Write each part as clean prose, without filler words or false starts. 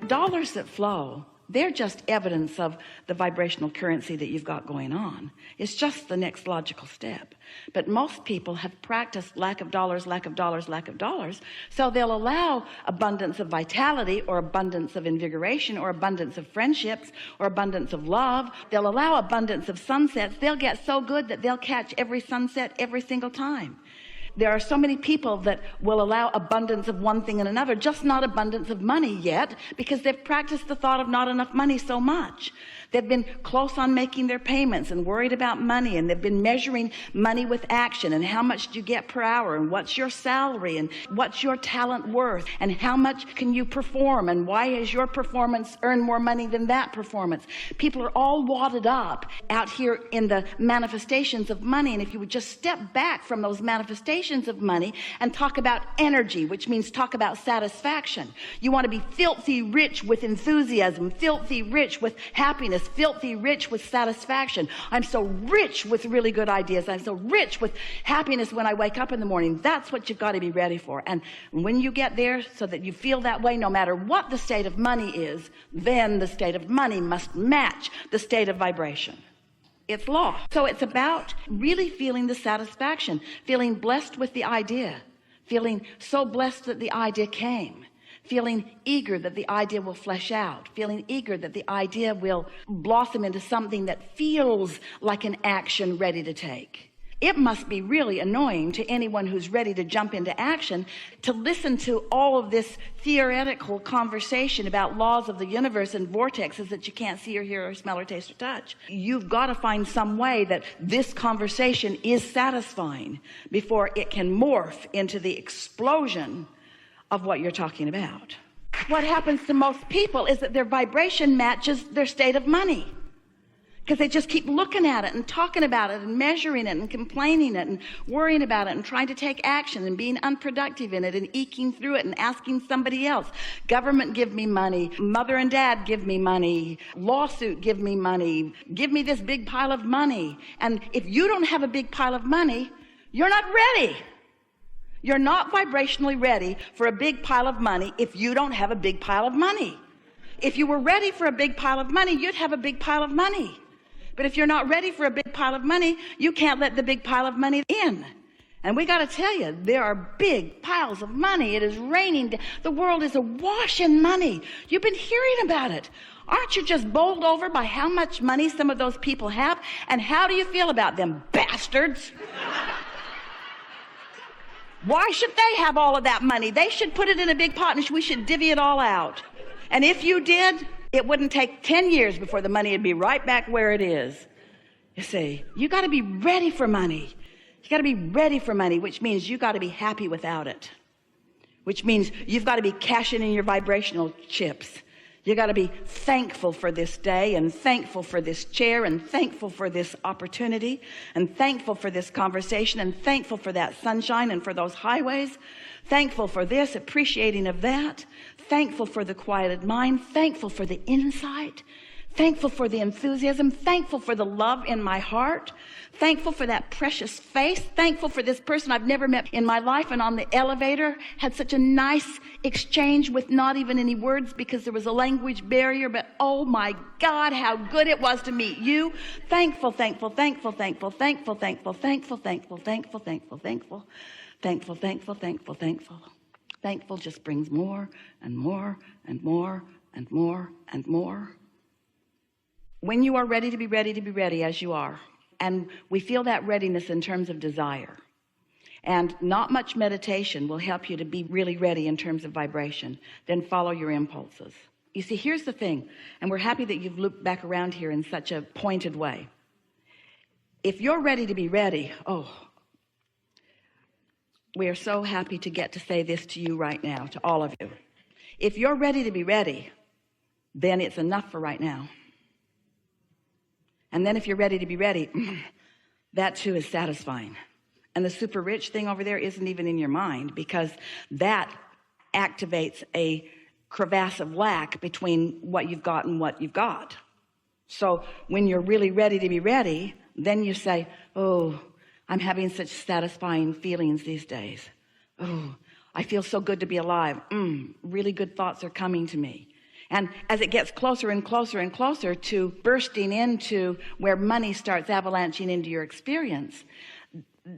dollars that flow, they're just evidence of the vibrational currency that you've got going on. It's just the next logical step. But most people have practiced lack of dollars, lack of dollars, lack of dollars. So they'll allow abundance of vitality, or abundance of invigoration, or abundance of friendships, or abundance of love. They'll allow abundance of sunsets. They'll get so good that they'll catch every sunset every single time. There are so many people that will allow abundance of one thing and another, just not abundance of money yet, because they've practiced the thought of not enough money so much. They've been close on making their payments and worried about money, and they've been measuring money with action, and how much do you get per hour, and what's your salary, and what's your talent worth, and how much can you perform, and why has your performance earned more money than that performance. People are all wadded up out here in the manifestations of money, and if you would just step back from those manifestations of money and talk about energy, which means talk about satisfaction. You want to be filthy rich with enthusiasm, filthy rich with happiness, filthy rich with satisfaction. I'm so rich with really good ideas. I'm so rich with happiness when I wake up in the morning. That's what you've got to be ready for. And when you get there, so that you feel that way, no matter what the state of money is, then the state of money must match the state of vibration. It's law. So it's about really feeling the satisfaction, feeling blessed with the idea, feeling so blessed that the idea came, feeling eager that the idea will flesh out, feeling eager that the idea will blossom into something that feels like an action ready to take. It must be really annoying to anyone who's ready to jump into action to listen to all of this theoretical conversation about laws of the universe and vortexes that you can't see or hear or smell or taste or touch. You've got to find some way that this conversation is satisfying before it can morph into the explosion of what you're talking about. What happens to most people is that their vibration matches their state of money, because they just keep looking at it and talking about it and measuring it and complaining it and worrying about it and trying to take action and being unproductive in it and eking through it and asking somebody else. Government, give me money. Mother and dad, give me money. Lawsuit, give me money. Give me this big pile of money. And if you don't have a big pile of money, you're not ready. You're not vibrationally ready for a big pile of money if you don't have a big pile of money. If you were ready for a big pile of money, you'd have a big pile of money. But if you're not ready for a big pile of money, you can't let the big pile of money in. And we got to tell you, there are big piles of money. It is raining. The world is awash in money. You've been hearing about it. Aren't you just bowled over by how much money some of those people have? And how do you feel about them bastards? Why should they have all of that money? They should put it in a big pot and we should divvy it all out. And if you did, it wouldn't take 10 years before the money would be right back where it is. You see, you got to be ready for money. You got to be ready for money, which means you got to be happy without it, which means you've got to be cashing in your vibrational chips. You got to be thankful for this day, and thankful for this chair, and thankful for this opportunity, and thankful for this conversation, and thankful for that sunshine and for those highways, thankful for this, appreciating of that, thankful for the quieted mind, thankful for the insight, thankful for the enthusiasm, thankful for the love in my heart, thankful for that precious face, thankful for this person I've never met in my life, and on the elevator had such a nice exchange with not even any words because there was a language barrier, but oh my God, how good it was to meet you. Thankful, thankful, thankful, thankful, thankful, thankful, thankful, thankful, thankful, thankful, thankful, thankful, thankful, thankful, thankful. Thankful just brings more and more and more and more and more. When you are ready to be ready to be ready, as you are, and we feel that readiness in terms of desire, and not much meditation will help you to be really ready in terms of vibration, then follow your impulses. You see, here's the thing, and we're happy that you've looped back around here in such a pointed way. If you're ready to be ready, we are so happy to get to say this to you right now, to all of you. If you're ready to be ready, then it's enough for right now. And then if you're ready to be ready, that too is satisfying. And the super rich thing over there isn't even in your mind, because that activates a crevasse of lack between what you've got and what you've got. So when you're really ready to be ready, then you say, oh, I'm having such satisfying feelings these days. Oh, I feel so good to be alive. Really good thoughts are coming to me. And as it gets closer and closer and closer to bursting into where money starts avalanching into your experience,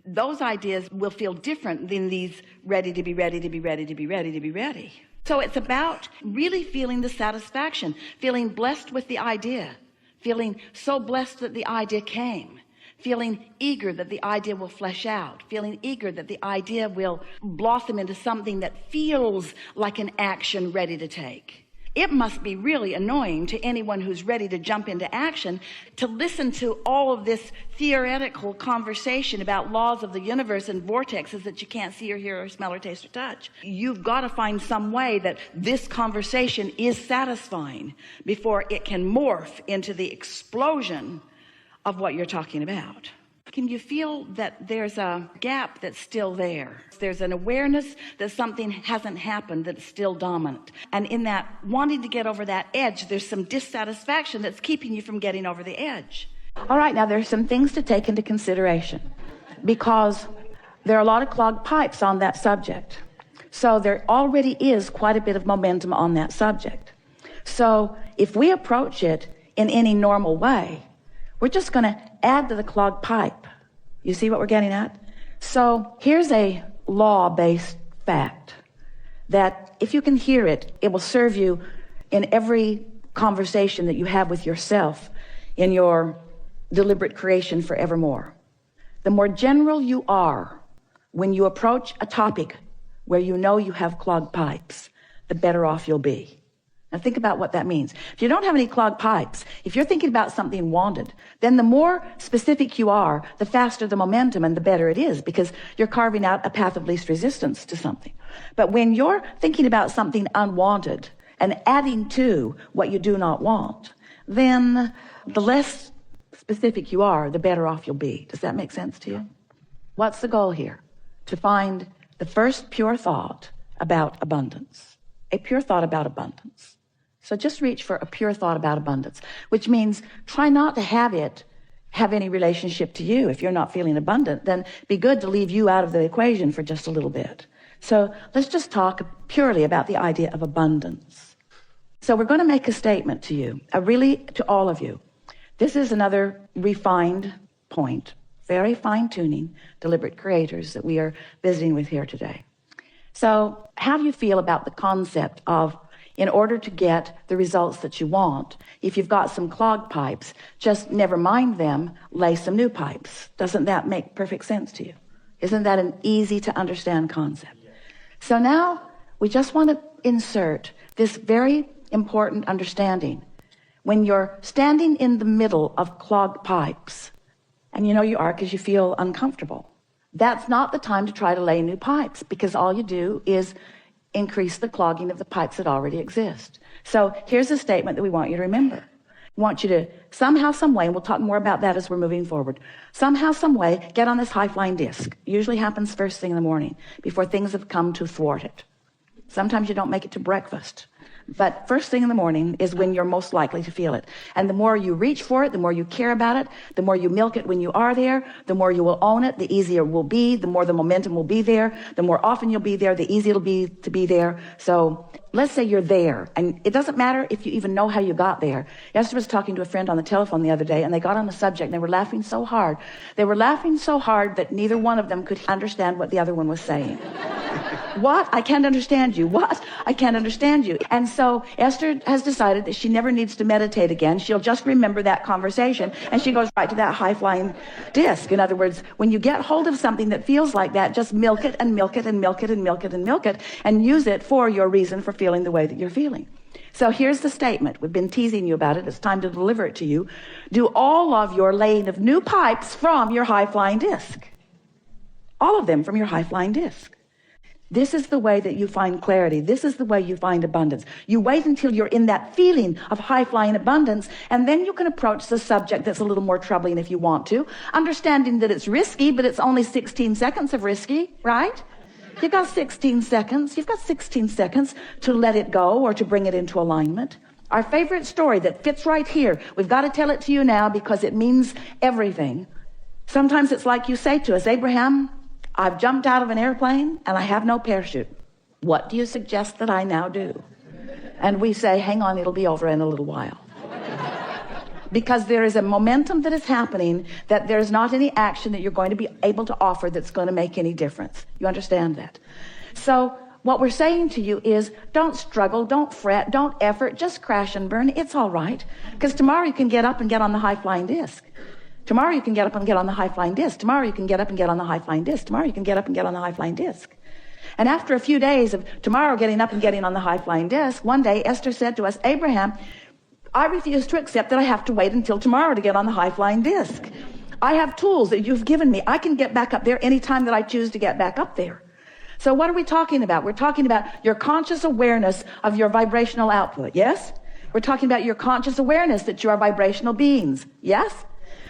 those ideas will feel different than these ready to be ready to be ready to be ready to be ready. So it's about really feeling the satisfaction, feeling blessed with the idea, feeling so blessed that the idea came, feeling eager that the idea will flesh out, feeling eager that the idea will blossom into something that feels like an action ready to take. It must be really annoying to anyone who's ready to jump into action to listen to all of this theoretical conversation about laws of the universe and vortexes that you can't see or hear or smell or taste or touch. You've got to find some way that this conversation is satisfying before it can morph into the explosion of what you're talking about. Can you feel that there's a gap that's still there? There's an awareness that something hasn't happened that's still dominant. And in that wanting to get over that edge, there's some dissatisfaction that's keeping you from getting over the edge. All right, now there's some things to take into consideration because there are a lot of clogged pipes on that subject. So there already is quite a bit of momentum on that subject. So if we approach it in any normal way, we're just going to add to the clogged pipe. You see what we're getting at? So here's a law-based fact that if you can hear it, it will serve you in every conversation that you have with yourself in your deliberate creation forevermore. The more general you are when you approach a topic where you know you have clogged pipes, the better off you'll be. Now think about what that means. If you don't have any clogged pipes, if you're thinking about something wanted, then the more specific you are, the faster the momentum and the better it is because you're carving out a path of least resistance to something. But when you're thinking about something unwanted and adding to what you do not want, then the less specific you are, the better off you'll be. Does that make sense to you? What's the goal here? To find the first pure thought about abundance. A pure thought about abundance. So just reach for a pure thought about abundance, which means try not to have it have any relationship to you. If you're not feeling abundant, then be good to leave you out of the equation for just a little bit. So let's just talk purely about the idea of abundance. So we're going to make a statement to you, really to all of you. This is another refined point, very fine-tuning, deliberate creators that we are visiting with here today. So how do you feel about the concept of, in order to get the results that you want, if you've got some clogged pipes, just never mind them, lay some new pipes? Doesn't that make perfect sense to you? Isn't that an easy to understand concept? So now we just want to insert this very important understanding. When you're standing in the middle of clogged pipes, and you know you are because you feel uncomfortable, that's not the time to try to lay new pipes because all you do is increase the clogging of the pipes that already exist. So here's a statement that we want you to remember. We want you to somehow, some way, and we'll talk more about that as we're moving forward, somehow, some way, get on this high-flying disc. Usually happens first thing in the morning before things have come to thwart it. Sometimes you don't make it to breakfast. But first thing in the morning is when you're most likely to feel it. And the more you reach for it, the more you care about it, the more you milk it when you are there, the more you will own it, the easier it will be, the more the momentum will be there, the more often you'll be there, the easier it'll be to be there. So let's say you're there, and it doesn't matter if you even know how you got there. Esther was talking to a friend on the telephone the other day, and they got on the subject, and they were laughing so hard. They were laughing so hard that neither one of them could understand what the other one was saying. What? I can't understand you. What? I can't understand you. And so Esther has decided that she never needs to meditate again. She'll just remember that conversation, and she goes right to that high-flying disc. In other words, when you get hold of something that feels like that, just milk it and milk it and milk it and milk it and milk it and use it for your reason for feeling the way that you're feeling. So here's the statement. We've been teasing you about it. It's time to deliver it to you. Do all of your laying of new pipes from your high-flying disc. All of them from your high-flying disc. This is the way that you find clarity. This is the way you find abundance. You wait until you're in that feeling of high-flying abundance, and then you can approach the subject that's a little more troubling if you want to, understanding that it's risky, but it's only 16 seconds of risky, right? You've got 16 seconds. You've got 16 seconds to let it go or to bring it into alignment. Our favorite story that fits right here, we've got to tell it to you now because it means everything. Sometimes it's like you say to us, Abraham, I've jumped out of an airplane and I have no parachute. What do you suggest that I now do? And we say, hang on, it'll be over in a little while. Because there is a momentum that is happening, that there's not any action that you're going to be able to offer that's going to make any difference. You understand that? So what we're saying to you is, don't struggle, don't fret, don't effort, just crash and burn. It's all right. Because tomorrow you can get up and get on the high-flying disc. Tomorrow you can get up and get on the high-flying disc. Tomorrow you can get up and get on the high-flying disc. Tomorrow you can get up and get on the high-flying disc. And after a few days of tomorrow getting up and getting on the high-flying disc, one day Esther said to us, Abraham, I refuse to accept that I have to wait until tomorrow to get on the high-flying disc. I have tools that you've given me. I can get back up there anytime that I choose to get back up there. So what are we talking about? We're talking about your conscious awareness of your vibrational output, yes? We're talking about your conscious awareness that you are vibrational beings, yes?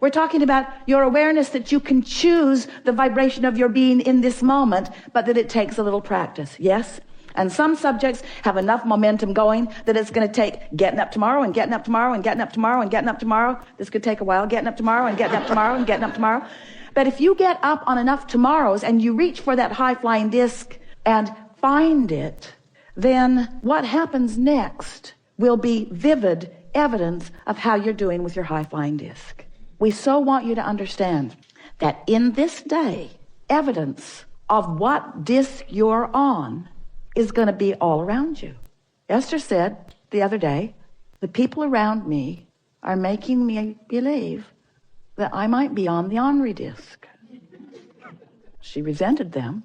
We're talking about your awareness that you can choose the vibration of your being in this moment, but that it takes a little practice, yes? And some subjects have enough momentum going that it's going to take getting up tomorrow and getting up tomorrow and getting up tomorrow and getting up tomorrow. This could take a while, getting up tomorrow and getting up tomorrow and getting up tomorrow. But if you get up on enough tomorrows and you reach for that high-flying disc and find it, then what happens next will be vivid evidence of how you're doing with your high-flying disc. We so want you to understand that in this day, evidence of what disc you're on is going to be all around you. Esther said the other day, the people around me are making me believe that I might be on the ornery disc. She resented them,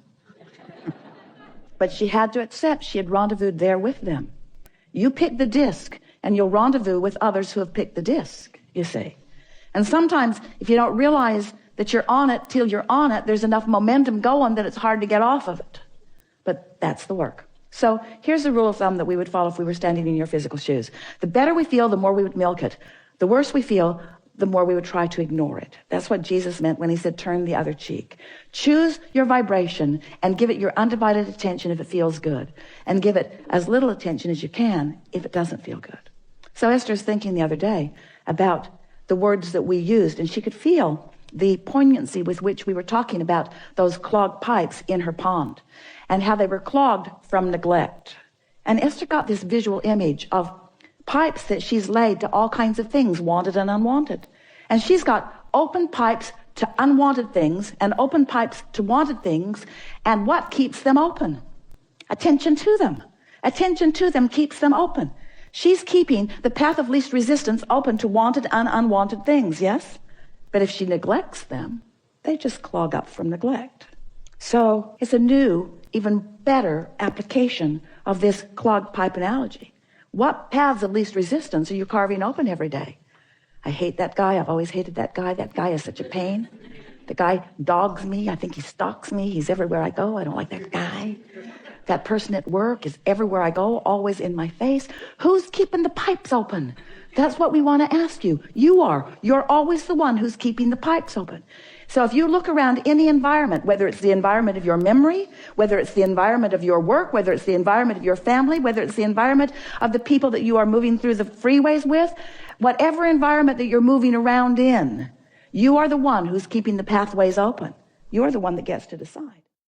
but she had to accept she had rendezvoused there with them. You pick the disc and you'll rendezvous with others who have picked the disc, you see. And sometimes if you don't realize that you're on it till you're on it, there's enough momentum going that it's hard to get off of it. But that's the work. So here's the rule of thumb that we would follow if we were standing in your physical shoes. The better we feel, the more we would milk it. The worse we feel, the more we would try to ignore it. That's what Jesus meant when he said, turn the other cheek. Choose your vibration and give it your undivided attention if it feels good. And give it as little attention as you can if it doesn't feel good. So Esther's thinking the other day about the words that we used, and she could feel the poignancy with which we were talking about those clogged pipes in her pond and how they were clogged from neglect. And Esther got this visual image of pipes that she's laid to all kinds of things, wanted and unwanted. And she's got open pipes to unwanted things and open pipes to wanted things. And what keeps them open? Attention to them. Attention to them keeps them open. She's keeping the path of least resistance open to wanted and unwanted things, yes? But if she neglects them, they just clog up from neglect. So it's a new, even better application of this clogged pipe analogy. What paths of least resistance are you carving open every day? I hate that guy. I've always hated that guy. That guy is such a pain. The guy dogs me. I think he stalks me. He's everywhere I go. I don't like that guy. That person at work is everywhere I go, always in my face. Who's keeping the pipes open? That's what we want to ask you. You are. You're always the one who's keeping the pipes open. So if you look around any environment, whether it's the environment of your memory, whether it's the environment of your work, whether it's the environment of your family, whether it's the environment of the people that you are moving through the freeways with, whatever environment that you're moving around in, you are the one who's keeping the pathways open. You're the one that gets to decide.